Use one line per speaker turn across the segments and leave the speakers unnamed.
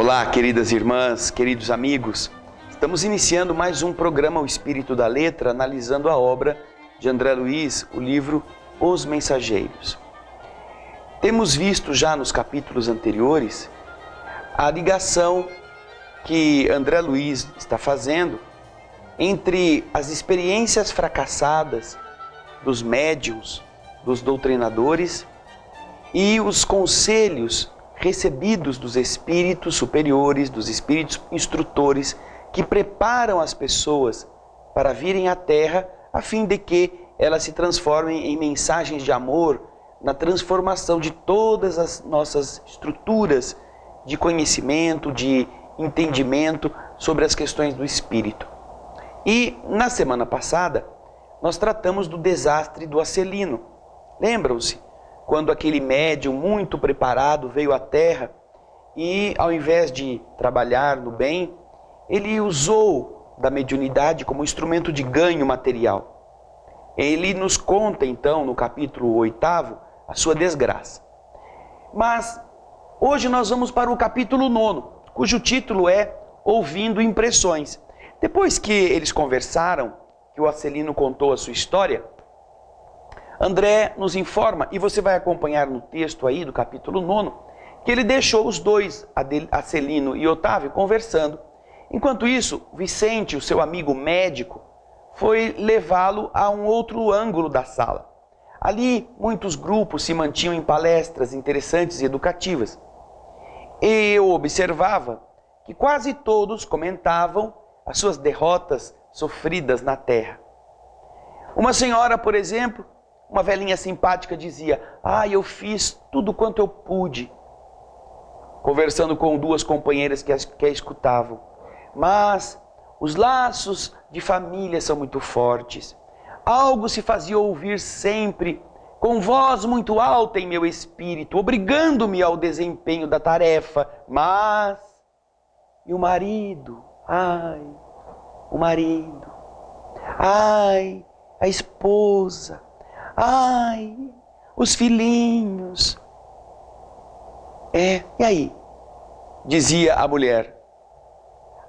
Olá, queridas irmãs, queridos amigos. Estamos iniciando mais um programa O Espírito da Letra, analisando a obra de André Luiz, o livro Os Mensageiros. Temos visto já nos capítulos anteriores a ligação que André Luiz está fazendo entre as experiências fracassadas dos médiuns, dos doutrinadores e os conselhos recebidos dos espíritos superiores, dos espíritos instrutores que preparam as pessoas para virem à Terra a fim de que elas se transformem em mensagens de amor na transformação de todas as nossas estruturas de conhecimento, de entendimento sobre as questões do espírito. E na semana passada nós tratamos do desastre do Acelino. Lembram-se? Quando aquele médium muito preparado veio à Terra e, ao invés de trabalhar no bem, ele usou da mediunidade como instrumento de ganho material. Ele nos conta, então, no capítulo 8º, a sua desgraça. Mas hoje nós vamos para o capítulo 9º, cujo título é Ouvindo Impressões. Depois que eles conversaram, que o Acelino contou a sua história, André nos informa, e você vai acompanhar no texto aí do capítulo 9, que ele deixou os dois, Acelino e Otávio, conversando. Enquanto isso, Vicente, o seu amigo médico, foi levá-lo a um outro ângulo da sala. Ali, muitos grupos se mantinham em palestras interessantes e educativas. E eu observava que quase todos comentavam as suas derrotas sofridas na terra. Uma senhora, por exemplo, uma velhinha simpática, dizia: eu fiz tudo quanto eu pude, conversando com duas companheiras que a escutavam. Mas os laços de família são muito fortes. Algo se fazia ouvir sempre, com voz muito alta em meu espírito, obrigando-me ao desempenho da tarefa. Mas, e o marido? O marido. A esposa. Os filhinhos. E aí? Dizia a mulher.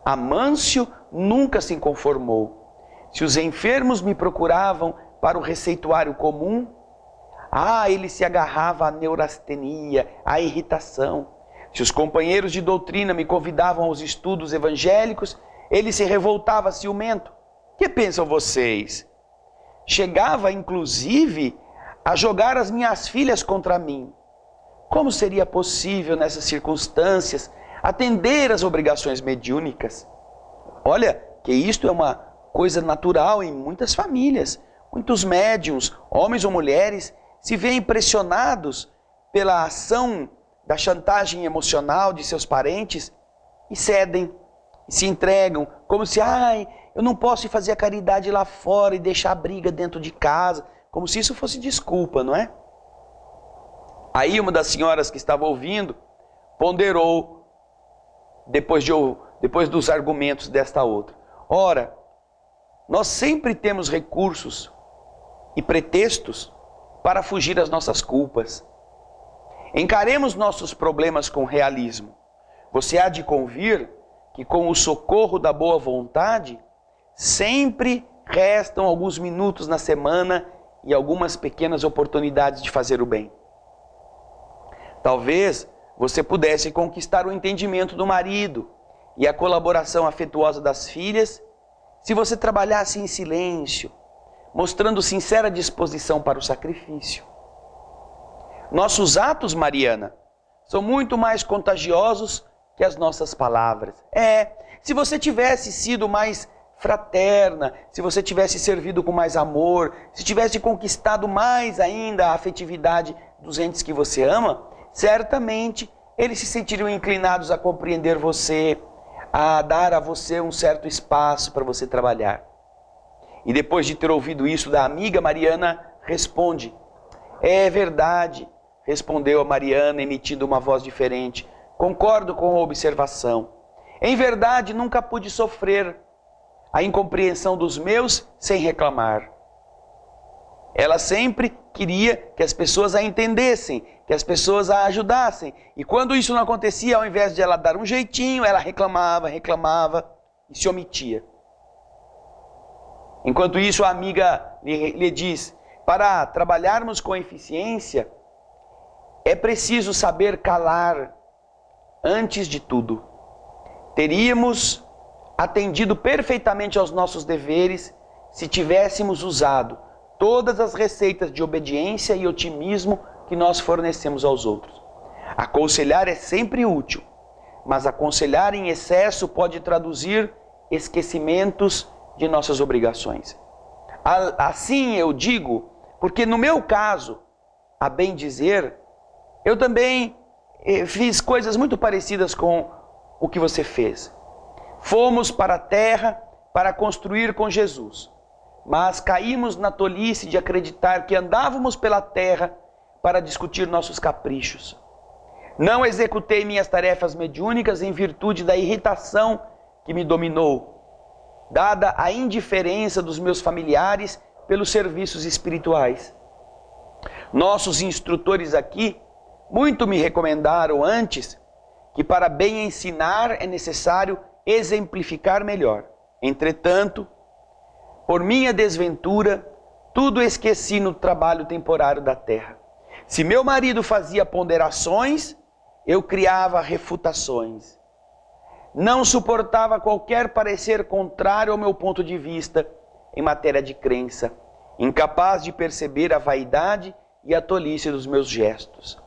Amâncio nunca se conformou. Se os enfermos me procuravam para o receituário comum, ele se agarrava à neurastenia, à irritação. Se os companheiros de doutrina me convidavam aos estudos evangélicos, ele se revoltava ciumento. Que pensam vocês? Chegava, inclusive, a jogar as minhas filhas contra mim. Como seria possível, nessas circunstâncias, atender às obrigações mediúnicas? Olha, que isto é uma coisa natural em muitas famílias. Muitos médiuns, homens ou mulheres, se veem pressionados pela ação da chantagem emocional de seus parentes e cedem, e se entregam, como se, eu não posso ir fazer a caridade lá fora e deixar a briga dentro de casa, como se isso fosse desculpa, não é? Aí uma das senhoras que estava ouvindo ponderou, depois dos argumentos desta outra: ora, nós sempre temos recursos e pretextos para fugir às nossas culpas. Encaremos nossos problemas com realismo. Você há de convir que com o socorro da boa vontade, sempre restam alguns minutos na semana e algumas pequenas oportunidades de fazer o bem. Talvez você pudesse conquistar o entendimento do marido e a colaboração afetuosa das filhas se você trabalhasse em silêncio, mostrando sincera disposição para o sacrifício. Nossos atos, Mariana, são muito mais contagiosos que as nossas palavras. Se você tivesse sido mais fraterna, se você tivesse servido com mais amor, se tivesse conquistado mais ainda a afetividade dos entes que você ama, certamente eles se sentiriam inclinados a compreender você, a dar a você um certo espaço para você trabalhar. E depois de ter ouvido isso da amiga, Mariana responde: é verdade, respondeu a Mariana, emitindo uma voz diferente. Concordo com a observação. Em verdade, nunca pude sofrer a incompreensão dos meus sem reclamar. Ela sempre queria que as pessoas a entendessem, que as pessoas a ajudassem. E quando isso não acontecia, ao invés de ela dar um jeitinho, ela reclamava e se omitia. Enquanto isso, a amiga lhe diz: para trabalharmos com eficiência, é preciso saber calar antes de tudo. Teríamos atendido perfeitamente aos nossos deveres se tivéssemos usado todas as receitas de obediência e otimismo que nós fornecemos aos outros. Aconselhar é sempre útil, mas aconselhar em excesso pode traduzir esquecimentos de nossas obrigações. Assim eu digo, porque no meu caso, a bem dizer, eu também fiz coisas muito parecidas com o que você fez. Fomos para a terra para construir com Jesus, mas caímos na tolice de acreditar que andávamos pela terra para discutir nossos caprichos. Não executei minhas tarefas mediúnicas em virtude da irritação que me dominou, dada a indiferença dos meus familiares pelos serviços espirituais. Nossos instrutores aqui muito me recomendaram antes que para bem ensinar é necessário exemplificar melhor. Entretanto, por minha desventura, tudo esqueci no trabalho temporário da terra. Se meu marido fazia ponderações, eu criava refutações. Não suportava qualquer parecer contrário ao meu ponto de vista em matéria de crença, incapaz de perceber a vaidade e a tolice dos meus gestos.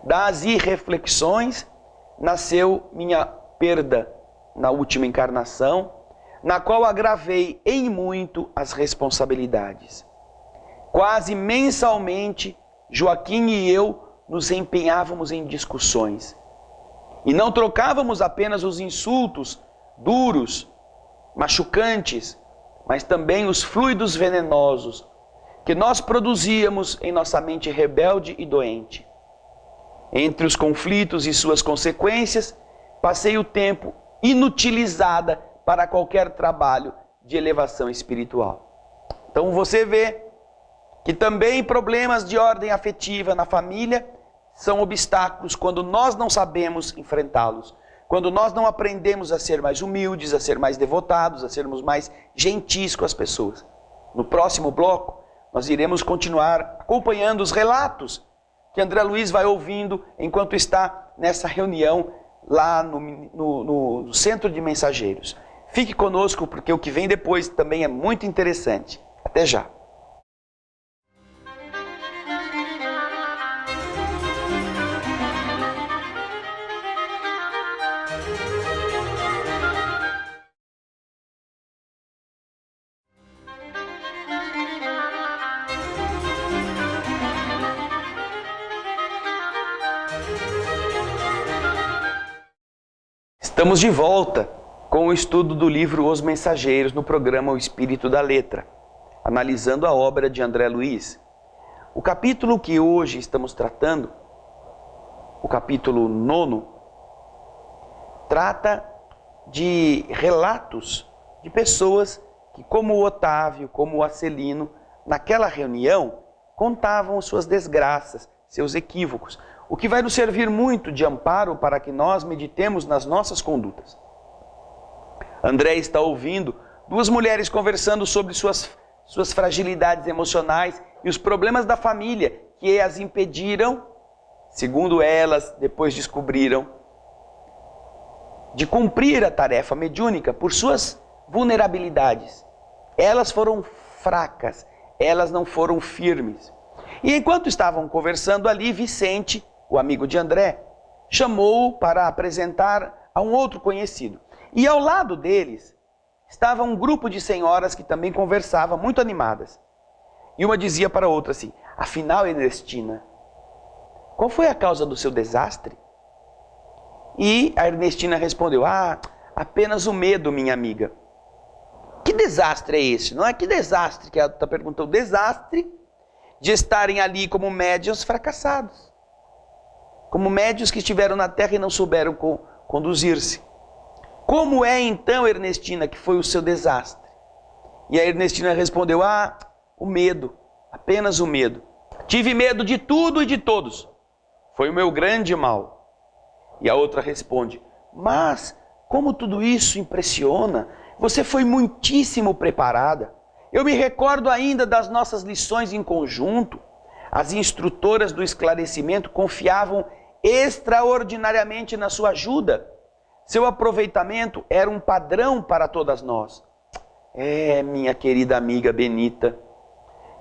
Das irreflexões nasceu minha perda na última encarnação, na qual agravei em muito as responsabilidades. Quase mensalmente, Joaquim e eu nos empenhávamos em discussões. E não trocávamos apenas os insultos duros, machucantes, mas também os fluidos venenosos que nós produzíamos em nossa mente rebelde e doente. Entre os conflitos e suas consequências, passei o tempo inutilizada para qualquer trabalho de elevação espiritual. Então você vê que também problemas de ordem afetiva na família são obstáculos quando nós não sabemos enfrentá-los. Quando nós não aprendemos a ser mais humildes, a ser mais devotados, a sermos mais gentis com as pessoas. No próximo bloco, nós iremos continuar acompanhando os relatos que André Luiz vai ouvindo enquanto está nessa reunião lá no Centro de Mensageiros. Fique conosco porque o que vem depois também é muito interessante. Até já. Estamos de volta com o estudo do livro Os Mensageiros no programa O Espírito da Letra, analisando a obra de André Luiz. O capítulo que hoje estamos tratando, o capítulo 9, trata de relatos de pessoas que, como o Otávio, como o Acelino, naquela reunião, contavam suas desgraças, seus equívocos, o que vai nos servir muito de amparo para que nós meditemos nas nossas condutas. André está ouvindo duas mulheres conversando sobre suas fragilidades emocionais e os problemas da família que as impediram, segundo elas depois descobriram, de cumprir a tarefa mediúnica por suas vulnerabilidades. Elas foram fracas, elas não foram firmes. E enquanto estavam conversando ali, Vicente, o amigo de André, chamou-o para apresentar a um outro conhecido. E ao lado deles estava um grupo de senhoras que também conversavam, muito animadas. E uma dizia para a outra assim: afinal, Ernestina, qual foi a causa do seu desastre? E a Ernestina respondeu: apenas o medo, minha amiga. Que desastre é esse? Não é que desastre que ela está perguntando? Desastre de estarem ali como médiuns fracassados. Como médiuns que estiveram na terra e não souberam conduzir-se. Como é então, Ernestina, que foi o seu desastre? E a Ernestina respondeu: o medo. apenas o medo. Tive medo de tudo e de todos. Foi o meu grande mal. E a outra responde: mas como tudo isso impressiona, você foi muitíssimo preparada. Eu me recordo ainda das nossas lições em conjunto. As instrutoras do esclarecimento confiavam extraordinariamente na sua ajuda. Seu aproveitamento era um padrão para todas nós. Minha querida amiga Benita,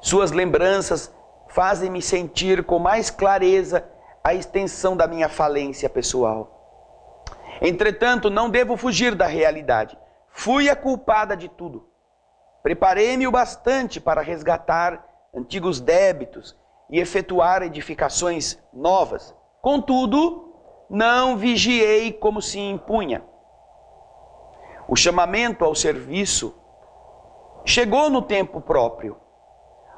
suas lembranças fazem-me sentir com mais clareza a extensão da minha falência pessoal. Entretanto, não devo fugir da realidade. Fui a culpada de tudo. Preparei-me o bastante para resgatar antigos débitos e efetuar edificações novas. Contudo, não vigiei como se impunha. O chamamento ao serviço chegou no tempo próprio,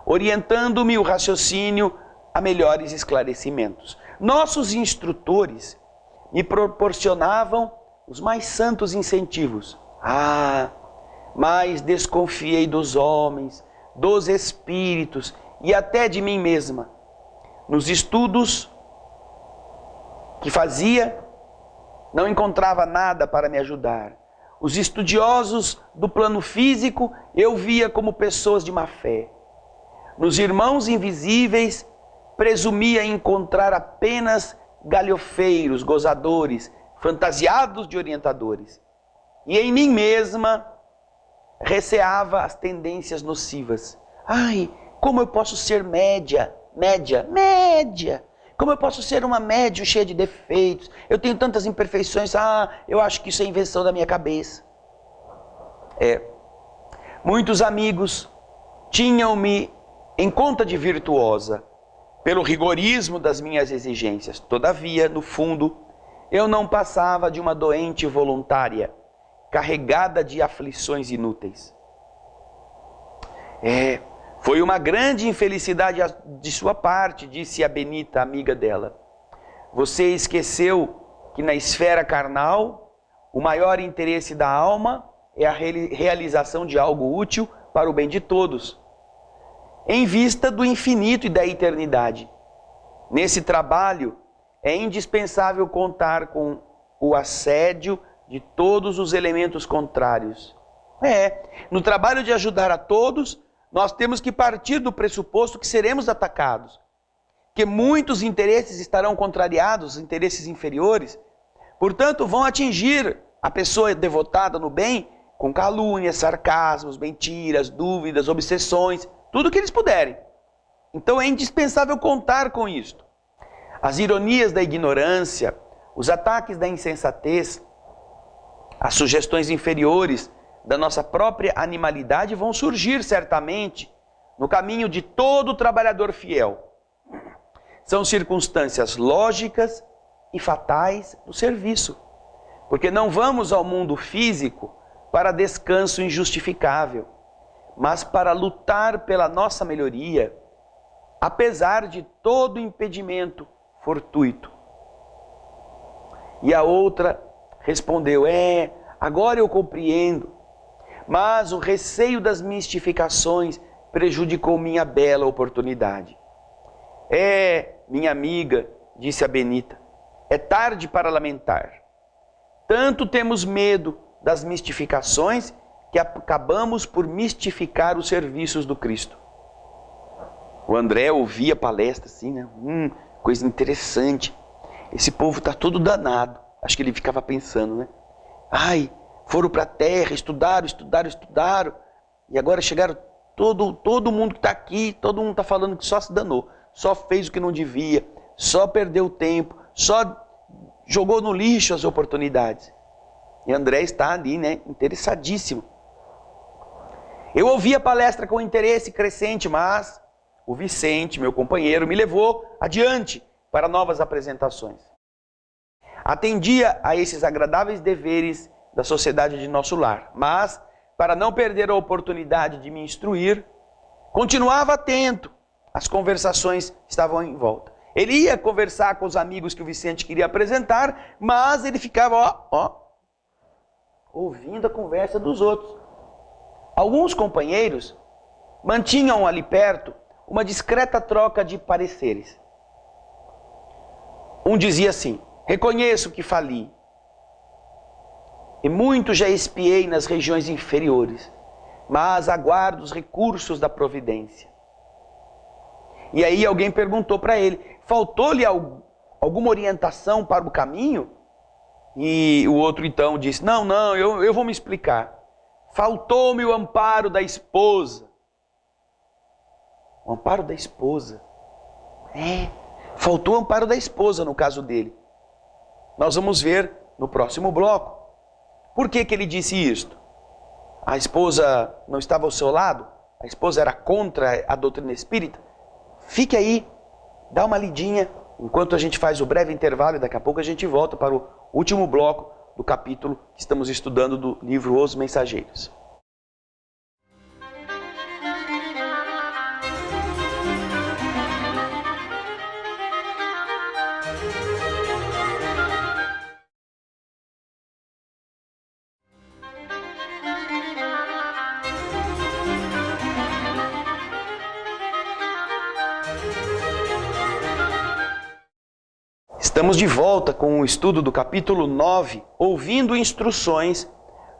orientando-me o raciocínio a melhores esclarecimentos. Nossos instrutores me proporcionavam os mais santos incentivos. Mas desconfiei dos homens, dos espíritos e até de mim mesma. Nos estudos que fazia, não encontrava nada para me ajudar. Os estudiosos do plano físico eu via como pessoas de má fé. Nos irmãos invisíveis, presumia encontrar apenas galhofeiros, gozadores, fantasiados de orientadores. E em mim mesma receava as tendências nocivas. Como eu posso ser média? Como eu posso ser uma médium cheia de defeitos? Eu tenho tantas imperfeições. Eu acho que isso é invenção da minha cabeça. Muitos amigos tinham-me em conta de virtuosa, pelo rigorismo das minhas exigências. Todavia, no fundo, eu não passava de uma doente voluntária, carregada de aflições inúteis. Foi uma grande infelicidade de sua parte, disse a Benita, amiga dela. Você esqueceu que na esfera carnal, o maior interesse da alma é a realização de algo útil para o bem de todos, em vista do infinito e da eternidade. Nesse trabalho, é indispensável contar com o assédio de todos os elementos contrários. No trabalho de ajudar a todos, nós temos que partir do pressuposto que seremos atacados, que muitos interesses estarão contrariados, interesses inferiores, portanto vão atingir a pessoa devotada no bem com calúnias, sarcasmos, mentiras, dúvidas, obsessões, tudo que eles puderem. Então é indispensável contar com isto. As ironias da ignorância, os ataques da insensatez, as sugestões inferiores da nossa própria animalidade vão surgir certamente no caminho de todo trabalhador fiel. São circunstâncias lógicas e fatais do serviço, porque não vamos ao mundo físico para descanso injustificável, mas para lutar pela nossa melhoria, apesar de todo impedimento fortuito. E a outra respondeu: agora eu compreendo, mas o receio das mistificações prejudicou minha bela oportunidade. Minha amiga, disse a Benita, é tarde para lamentar. Tanto temos medo das mistificações que acabamos por mistificar os serviços do Cristo. O André ouvia a palestra assim, né? Coisa interessante. Esse povo está todo danado. Acho que ele ficava pensando, né? Foram para a terra, estudaram. E agora chegaram todo mundo que está aqui, todo mundo está falando que só se danou. Só fez o que não devia, só perdeu tempo, só jogou no lixo as oportunidades. E André está ali, né? Interessadíssimo. Eu ouvi a palestra com interesse crescente, mas o Vicente, meu companheiro, me levou adiante para novas apresentações. Atendia a esses agradáveis deveres da sociedade de nosso lar, mas, para não perder a oportunidade de me instruir, continuava atento às conversações que estavam em volta. Ele ia conversar com os amigos que o Vicente queria apresentar, mas ele ficava, ouvindo a conversa dos outros. Alguns companheiros mantinham ali perto uma discreta troca de pareceres. Um dizia assim: reconheço que fali, e muito já espiei nas regiões inferiores, mas aguardo os recursos da providência. E aí alguém perguntou para ele: faltou-lhe alguma orientação para o caminho? E o outro então disse: não, eu vou me explicar. Faltou-me o amparo da esposa. O amparo da esposa. Faltou o amparo da esposa no caso dele. Nós vamos ver no próximo bloco. Por que ele disse isto? A esposa não estava ao seu lado? A esposa era contra a doutrina espírita? Fique aí, dá uma lidinha, enquanto a gente faz o breve intervalo e daqui a pouco a gente volta para o último bloco do capítulo que estamos estudando do livro Os Mensageiros. Estamos de volta com o estudo do capítulo 9, ouvindo instruções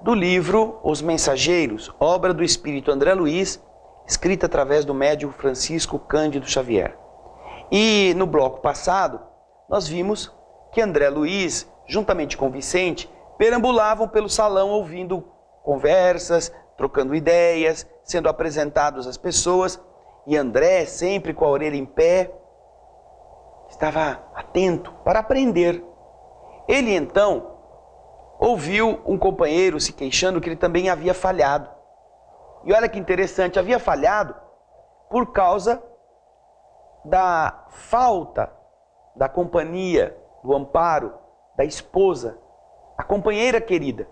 do livro Os Mensageiros, obra do espírito André Luiz, escrita através do médium Francisco Cândido Xavier. E no bloco passado, nós vimos que André Luiz, juntamente com Vicente, perambulavam pelo salão ouvindo conversas, trocando ideias, sendo apresentados às pessoas, e André, sempre com a orelha em pé, estava atento para aprender. Ele então ouviu um companheiro se queixando que ele também havia falhado. E olha que interessante, havia falhado por causa da falta da companhia, do amparo da esposa, a companheira querida.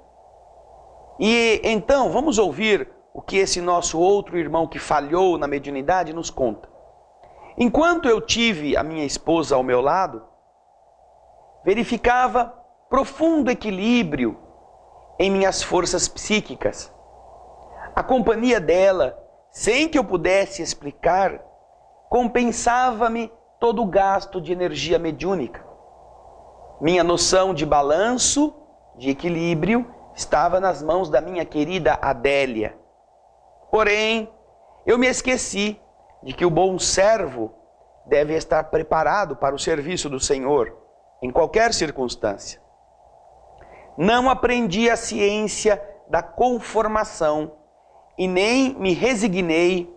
E então vamos ouvir o que esse nosso outro irmão que falhou na mediunidade nos conta. Enquanto eu tive a minha esposa ao meu lado, verificava profundo equilíbrio em minhas forças psíquicas. A companhia dela, sem que eu pudesse explicar, compensava-me todo o gasto de energia mediúnica. Minha noção de balanço, de equilíbrio, estava nas mãos da minha querida Adélia. Porém, eu me esqueci de que o bom servo deve estar preparado para o serviço do Senhor, em qualquer circunstância. Não aprendi a ciência da conformação e nem me resignei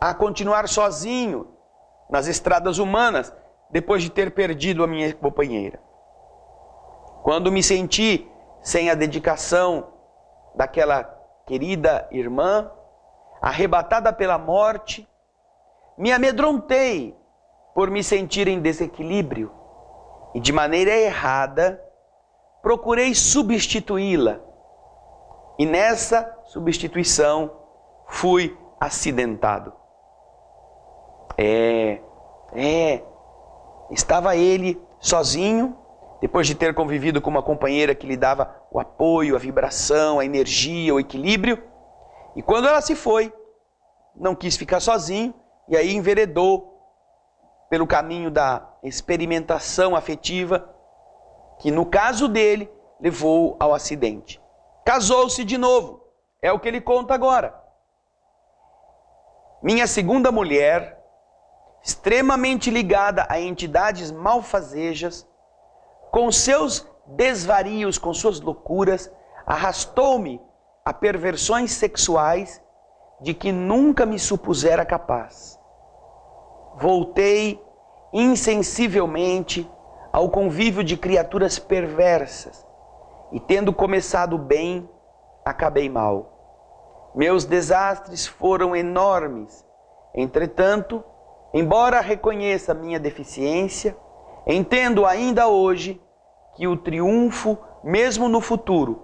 a continuar sozinho nas estradas humanas depois de ter perdido a minha companheira. Quando me senti sem a dedicação daquela querida irmã, arrebatada pela morte, me amedrontei por me sentir em desequilíbrio e, de maneira errada, procurei substituí-la. E nessa substituição fui acidentado. Estava ele sozinho, depois de ter convivido com uma companheira que lhe dava o apoio, a vibração, a energia, o equilíbrio. E quando ela se foi, não quis ficar sozinho, e aí enveredou pelo caminho da experimentação afetiva, que no caso dele, levou ao acidente. Casou-se de novo, é o que ele conta agora. Minha segunda mulher, extremamente ligada a entidades malfazejas, com seus desvarios, com suas loucuras, arrastou-me a perversões sexuais de que nunca me supusera capaz. Voltei insensivelmente ao convívio de criaturas perversas e, tendo começado bem, acabei mal. Meus desastres foram enormes. Entretanto, embora reconheça minha deficiência, entendo ainda hoje que o triunfo, mesmo no futuro,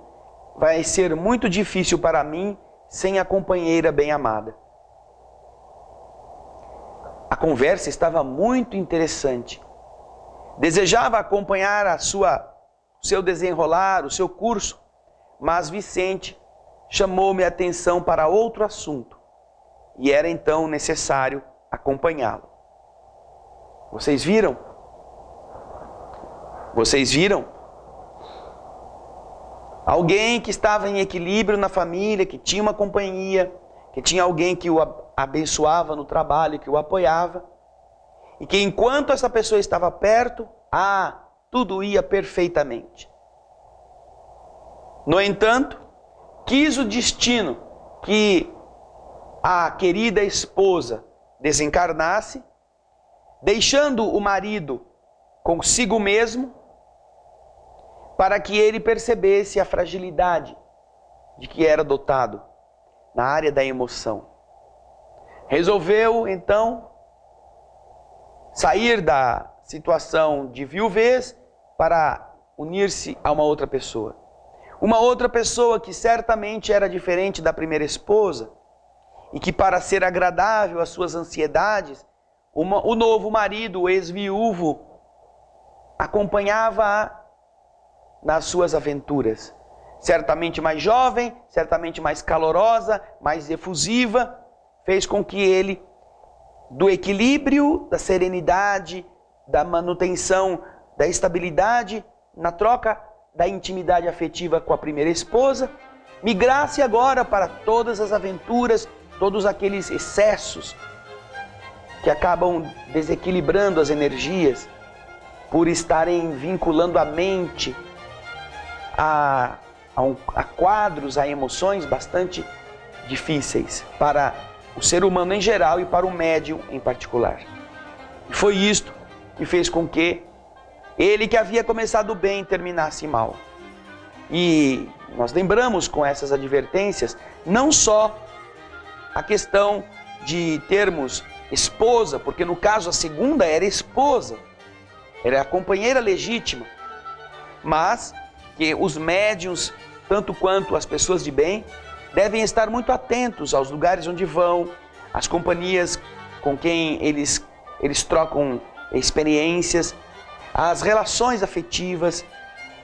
vai ser muito difícil para mim sem a companheira bem-amada. A conversa estava muito interessante. Desejava acompanhar o seu desenrolar, o seu curso, mas Vicente chamou minha atenção para outro assunto. E era então necessário acompanhá-lo. Vocês viram? Vocês viram? Alguém que estava em equilíbrio na família, que tinha uma companhia, que tinha alguém que o abençoava no trabalho, que o apoiava, e que enquanto essa pessoa estava perto, tudo ia perfeitamente. No entanto, quis o destino que a querida esposa desencarnasse, deixando o marido consigo mesmo, para que ele percebesse a fragilidade de que era dotado na área da emoção. Resolveu, então, sair da situação de viuvez para unir-se a uma outra pessoa. Uma outra pessoa que certamente era diferente da primeira esposa e que, para ser agradável às suas ansiedades, o novo marido, o ex-viúvo, acompanhava-a nas suas aventuras. Certamente mais jovem, certamente mais calorosa, mais efusiva, fez com que ele, do equilíbrio, da serenidade, da manutenção, da estabilidade, na troca da intimidade afetiva com a primeira esposa, migrasse agora para todas as aventuras, todos aqueles excessos que acabam desequilibrando as energias, por estarem vinculando a mente a quadros, a emoções bastante difíceis para o ser humano em geral e para o médium em particular. E foi isto que fez com que ele, que havia começado bem, terminasse mal. E nós lembramos com essas advertências não só a questão de termos esposa, porque no caso a segunda era esposa, era a companheira legítima, mas que os médiuns, tanto quanto as pessoas de bem, devem estar muito atentos aos lugares onde vão, às companhias com quem eles trocam experiências, às relações afetivas,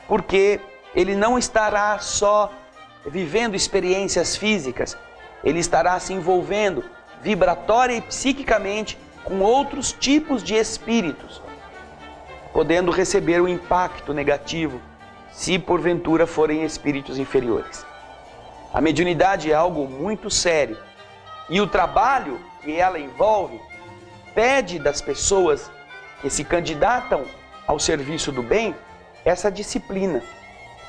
porque ele não estará só vivendo experiências físicas, ele estará se envolvendo vibratória e psiquicamente com outros tipos de espíritos, podendo receber o impacto negativo se porventura forem espíritos inferiores. A mediunidade é algo muito sério e o trabalho que ela envolve pede das pessoas que se candidatam ao serviço do bem essa disciplina,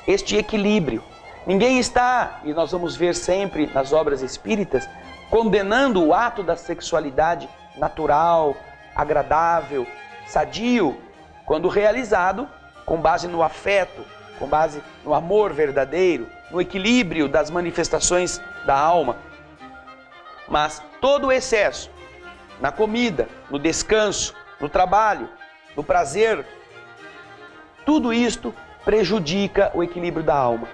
este equilíbrio. Ninguém está, e nós vamos ver sempre nas obras espíritas, condenando o ato da sexualidade natural, agradável, sadio, quando realizado com base no afeto, com base no amor verdadeiro, no equilíbrio das manifestações da alma. Mas todo o excesso na comida, no descanso, no trabalho, no prazer, tudo isto prejudica o equilíbrio da alma.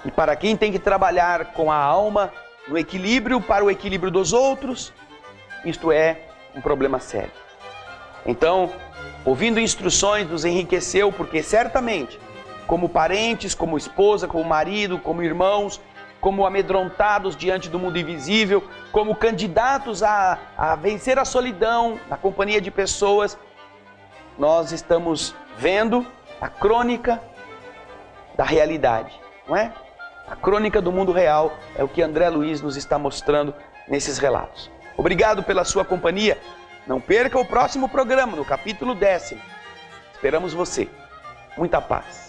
E para quem tem que trabalhar com a alma no equilíbrio para o equilíbrio dos outros, isto é um problema sério. Então, ouvindo instruções nos enriqueceu, porque certamente, como parentes, como esposa, como marido, como irmãos, como amedrontados diante do mundo invisível, como candidatos a vencer a solidão na companhia de pessoas, nós estamos vendo a crônica da realidade, não é? A crônica do mundo real é o que André Luiz nos está mostrando nesses relatos. Obrigado pela sua companhia. Não perca o próximo programa, no capítulo 10º. Esperamos você. Muita paz.